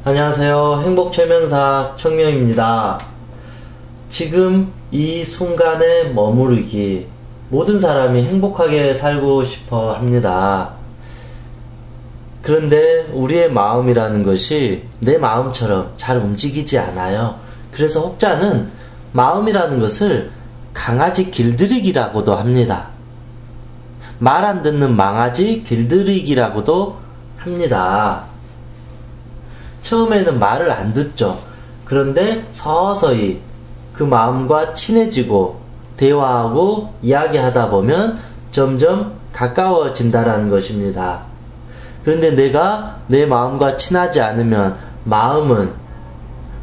안녕하세요. 행복최면사 청명입니다. 지금 이 순간에 머무르기, 모든 사람이 행복하게 살고 싶어 합니다. 그런데 우리의 마음이라는 것이 내 마음처럼 잘 움직이지 않아요. 그래서 혹자는 마음이라는 것을 강아지 길들이기라고도 합니다. 말 안 듣는 망아지 길들이기라고도 합니다. 처음에는 말을 안 듣죠. 그런데 서서히 그 마음과 친해지고 대화하고 이야기하다 보면 점점 가까워진다라는 것입니다. 그런데 내가 내 마음과 친하지 않으면 마음은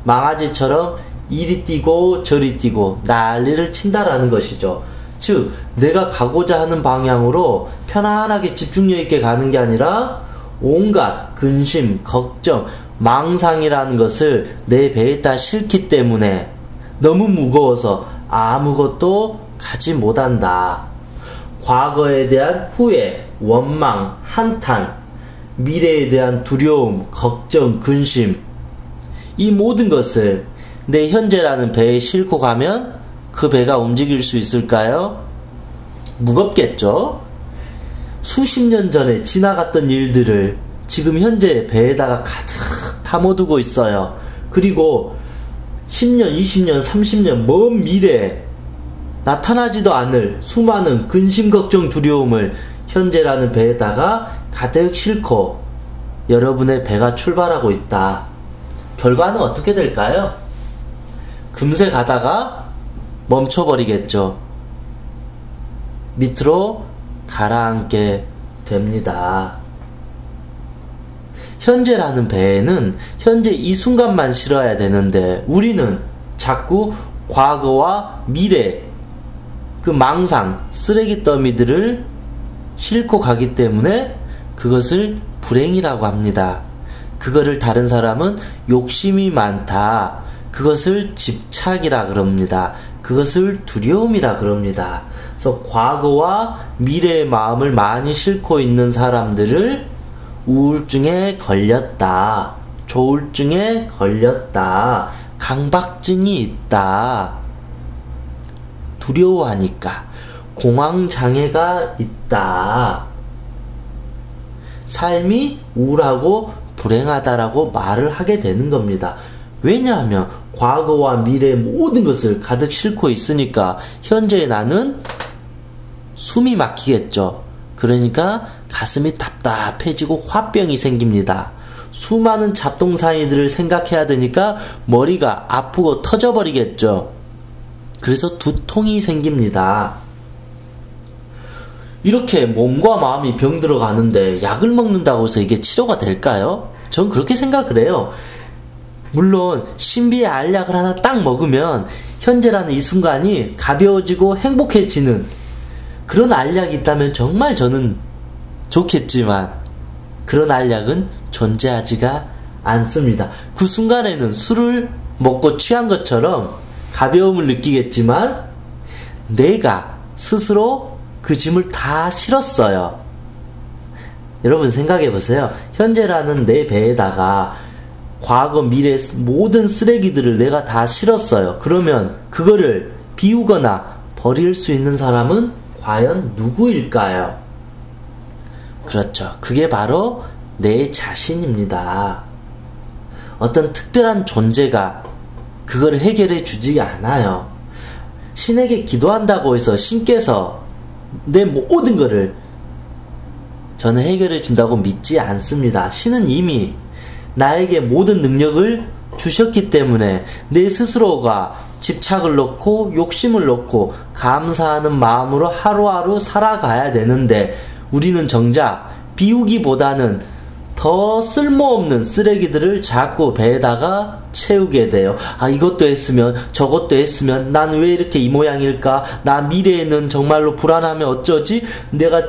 망아지처럼 이리 뛰고 저리 뛰고 난리를 친다라는 것이죠. 즉, 내가 가고자 하는 방향으로 편안하게 집중력 있게 가는 게 아니라 온갖 근심, 걱정, 망상이라는 것을 내 배에다 싣기 때문에 너무 무거워서 아무것도 가지 못한다. 과거에 대한 후회, 원망, 한탄, 미래에 대한 두려움, 걱정, 근심, 이 모든 것을 내 현재라는 배에 싣고 가면 그 배가 움직일 수 있을까요? 무겁겠죠? 수십 년 전에 지나갔던 일들을 지금 현재 배에다가 가득 담아두고 있어요. 그리고 10년, 20년, 30년 먼 미래에 나타나지도 않을 수많은 근심, 걱정, 두려움을 현재라는 배에다가 가득 싣고 여러분의 배가 출발하고 있다. 결과는 어떻게 될까요? 금세 가다가 멈춰버리겠죠. 밑으로 가라앉게 됩니다. 현재라는 배에는 현재 이 순간만 실어야 되는데 우리는 자꾸 과거와 미래, 그 망상, 쓰레기 더미들을 싣고 가기 때문에 그것을 불행이라고 합니다. 그거를 다른 사람은 욕심이 많다. 그것을 집착이라 그럽니다. 그것을 두려움이라 그럽니다. 그래서 과거와 미래의 마음을 많이 싣고 있는 사람들을 우울증에 걸렸다, 조울증에 걸렸다, 강박증이 있다, 두려워하니까 공황장애가 있다, 삶이 우울하고 불행하다라고 말을 하게 되는 겁니다. 왜냐하면 과거와 미래의 모든 것을 가득 싣고 있으니까 현재의 나는 숨이 막히겠죠. 그러니까 가슴이 답답해지고 화병이 생깁니다. 수많은 잡동사니들을 생각해야 되니까 머리가 아프고 터져버리겠죠. 그래서 두통이 생깁니다. 이렇게 몸과 마음이 병들어 가는데 약을 먹는다고 해서 이게 치료가 될까요? 전 그렇게 생각을 해요. 물론 신비의 알약을 하나 딱 먹으면 현재라는 이 순간이 가벼워지고 행복해지는 그런 알약이 있다면 정말 저는 좋겠지만 그런 알약은 존재하지가 않습니다. 그 순간에는 술을 먹고 취한 것처럼 가벼움을 느끼겠지만 내가 스스로 그 짐을 다 실었어요. 여러분 생각해 보세요. 현재라는 내 배에다가 과거, 미래 모든 쓰레기들을 내가 다 실었어요. 그러면 그거를 비우거나 버릴 수 있는 사람은 과연 누구일까요? 그렇죠. 그게 바로 내 자신입니다. 어떤 특별한 존재가 그걸 해결해 주지 않아요. 신에게 기도한다고 해서 신께서 내 모든 것을 저는 해결해 준다고 믿지 않습니다. 신은 이미 나에게 모든 능력을 주셨기 때문에 내 스스로가 집착을 놓고 욕심을 놓고 감사하는 마음으로 하루하루 살아가야 되는데 우리는 정작 비우기보다는 더 쓸모없는 쓰레기들을 자꾸 배에다가 채우게 돼요. 아, 이것도 했으면 저것도 했으면 난 왜 이렇게 이 모양일까? 나 미래에는 정말로 불안하면 어쩌지? 내가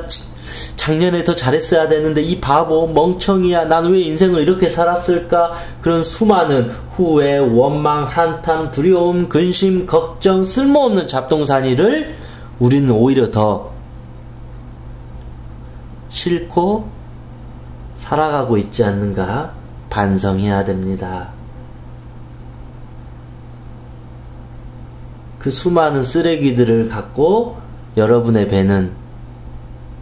작년에 더 잘했어야 되는데 이 바보 멍청이야, 난 왜 인생을 이렇게 살았을까? 그런 수많은 후회, 원망, 한탄, 두려움, 근심, 걱정, 쓸모없는 잡동사니를 우리는 오히려 더 싣고 살아가고 있지 않는가 반성해야 됩니다. 그 수많은 쓰레기들을 갖고 여러분의 배는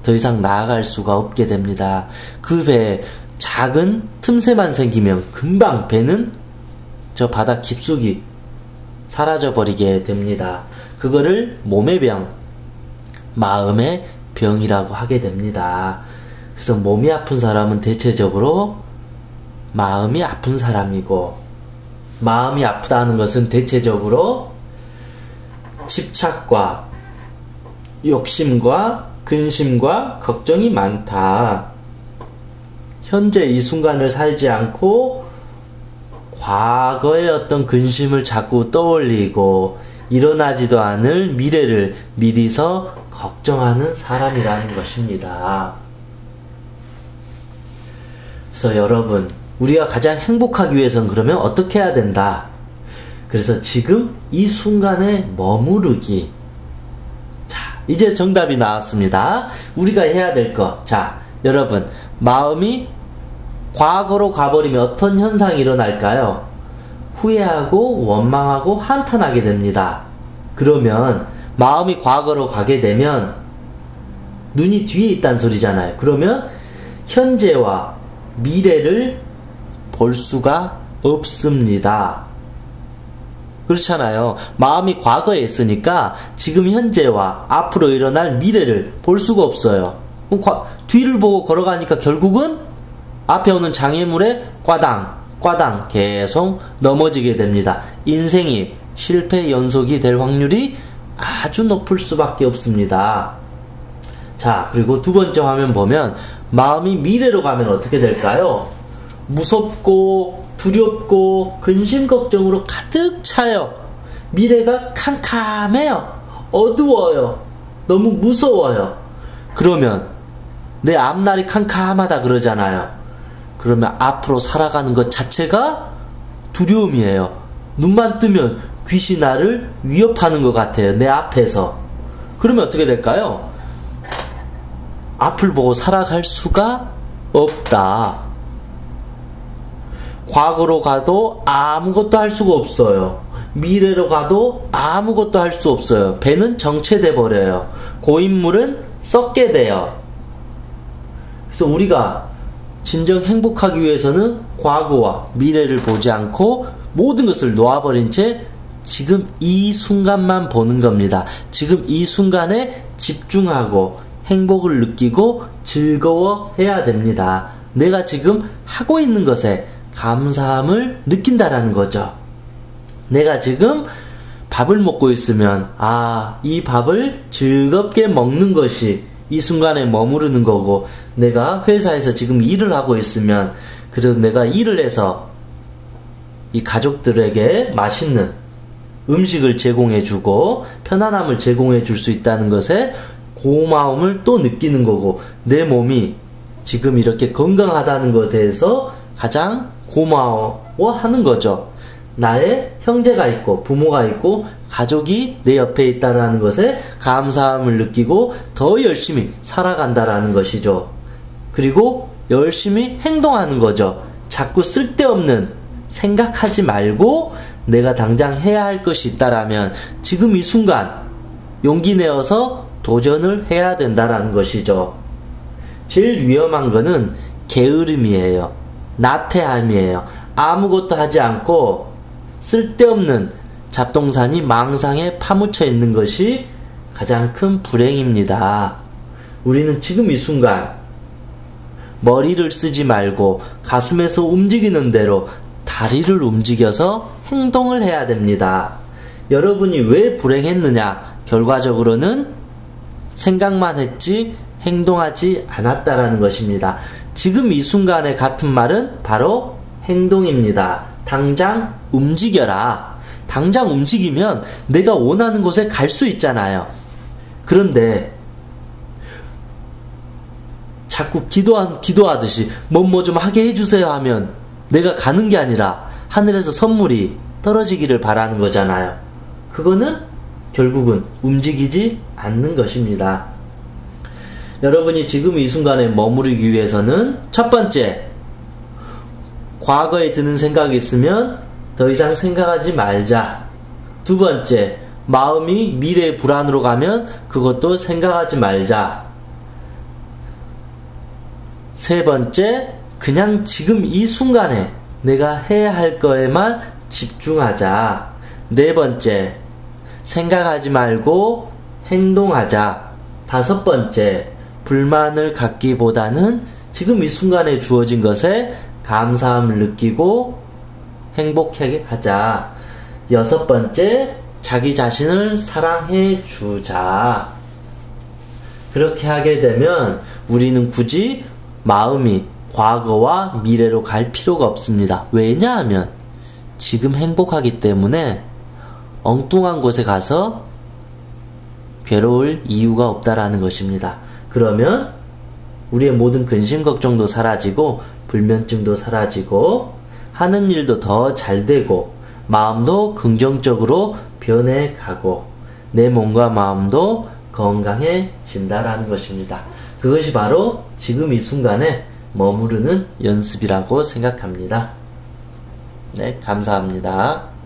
더 이상 나아갈 수가 없게 됩니다. 그 배에 작은 틈새만 생기면 금방 배는 저 바닥 깊숙이 사라져버리게 됩니다. 그거를 몸의 병, 마음의 병이라고 하게 됩니다. 그래서 몸이 아픈 사람은 대체적으로 마음이 아픈 사람이고, 마음이 아프다는 것은 대체적으로 집착과 욕심과 근심과 걱정이 많다. 현재 이 순간을 살지 않고 과거의 어떤 근심을 자꾸 떠올리고 일어나지도 않을 미래를 미리서 걱정하는 사람이라는 것입니다. 그래서 여러분, 우리가 가장 행복하기 위해서는 그러면 어떻게 해야 된다? 그래서 지금 이 순간에 머무르기. 자, 이제 정답이 나왔습니다. 우리가 해야 될 것. 자, 여러분, 마음이 과거로 가버리면 어떤 현상이 일어날까요? 후회하고 원망하고 한탄하게 됩니다. 그러면 마음이 과거로 가게 되면 눈이 뒤에 있다는 소리잖아요. 그러면 현재와 미래를 볼 수가 없습니다. 그렇잖아요. 마음이 과거에 있으니까 지금 현재와 앞으로 일어날 미래를 볼 수가 없어요. 뒤를 보고 걸어가니까 결국은 앞에 오는 장애물에 꽈당 계속 넘어지게 됩니다. 인생이 실패 연속이 될 확률이 아주 높을 수밖에 없습니다. 자, 그리고 두 번째 화면 보면 마음이 미래로 가면 어떻게 될까요? 무섭고 두렵고 근심 걱정으로 가득 차요. 미래가 캄캄해요. 어두워요. 너무 무서워요. 그러면 내 앞날이 캄캄하다 그러잖아요. 그러면 앞으로 살아가는 것 자체가 두려움이에요. 눈만 뜨면 귀신이 나를 위협하는 것 같아요. 내 앞에서. 그러면 어떻게 될까요? 앞을 보고 살아갈 수가 없다. 과거로 가도 아무것도 할 수가 없어요. 미래로 가도 아무것도 할 수 없어요. 배는 정체돼 버려요. 고인물은 썩게 돼요. 그래서 우리가 진정 행복하기 위해서는 과거와 미래를 보지 않고 모든 것을 놓아버린 채 지금 이 순간만 보는 겁니다. 지금 이 순간에 집중하고 행복을 느끼고 즐거워해야 됩니다. 내가 지금 하고 있는 것에 감사함을 느낀다라는 거죠. 내가 지금 밥을 먹고 있으면 이 밥을 즐겁게 먹는 것이 이 순간에 머무르는 거고, 내가 회사에서 지금 일을 하고 있으면 그래도 내가 일을 해서 이 가족들에게 맛있는 음식을 제공해주고 편안함을 제공해줄 수 있다는 것에 고마움을 또 느끼는 거고, 내 몸이 지금 이렇게 건강하다는 것에 대해서 가장 고마워하는 거죠. 나의 형제가 있고 부모가 있고 가족이 내 옆에 있다는 것에 감사함을 느끼고 더 열심히 살아간다라는 것이죠. 그리고 열심히 행동하는 거죠. 자꾸 쓸데없는 생각하지 말고 내가 당장 해야 할 것이 있다라면 지금 이 순간 용기 내어서 도전을 해야 된다라는 것이죠. 제일 위험한 거는 게으름이에요. 나태함이에요. 아무것도 하지 않고 쓸데없는 잡동사니 망상에 파묻혀 있는 것이 가장 큰 불행입니다. 우리는 지금 이 순간 머리를 쓰지 말고 가슴에서 움직이는 대로 다리를 움직여서 행동을 해야 됩니다. 여러분이 왜 불행했느냐? 결과적으로는 생각만 했지 행동하지 않았다라는 것입니다. 지금 이 순간의 같은 말은 바로 행동입니다. 당장 움직여라. 당장 움직이면 내가 원하는 곳에 갈 수 있잖아요. 그런데 자꾸 기도하듯이 뭐 좀 하게 해주세요 하면 내가 가는 게 아니라 하늘에서 선물이 떨어지기를 바라는 거잖아요. 그거는 결국은 움직이지 않는 것입니다. 여러분이 지금 이 순간에 머무르기 위해서는 첫 번째, 과거에 드는 생각이 있으면 더 이상 생각하지 말자. 두 번째, 마음이 미래의 불안으로 가면 그것도 생각하지 말자. 세 번째, 그냥 지금 이 순간에 내가 해야 할 거에만 집중하자. 네 번째, 생각하지 말고 행동하자. 다섯 번째, 불만을 갖기보다는 지금 이 순간에 주어진 것에 감사함을 느끼고 행복하게 하자. 여섯 번째, 자기 자신을 사랑해 주자. 그렇게 하게 되면 우리는 굳이 마음이 과거와 미래로 갈 필요가 없습니다. 왜냐하면 지금 행복하기 때문에 엉뚱한 곳에 가서 괴로울 이유가 없다라는 것입니다. 그러면 우리의 모든 근심 걱정도 사라지고 불면증도 사라지고 하는 일도 더 잘 되고 마음도 긍정적으로 변해가고 내 몸과 마음도 건강해진다라는 것입니다. 그것이 바로 지금 이 순간에 머무르는 연습이라고 생각합니다. 네, 감사합니다.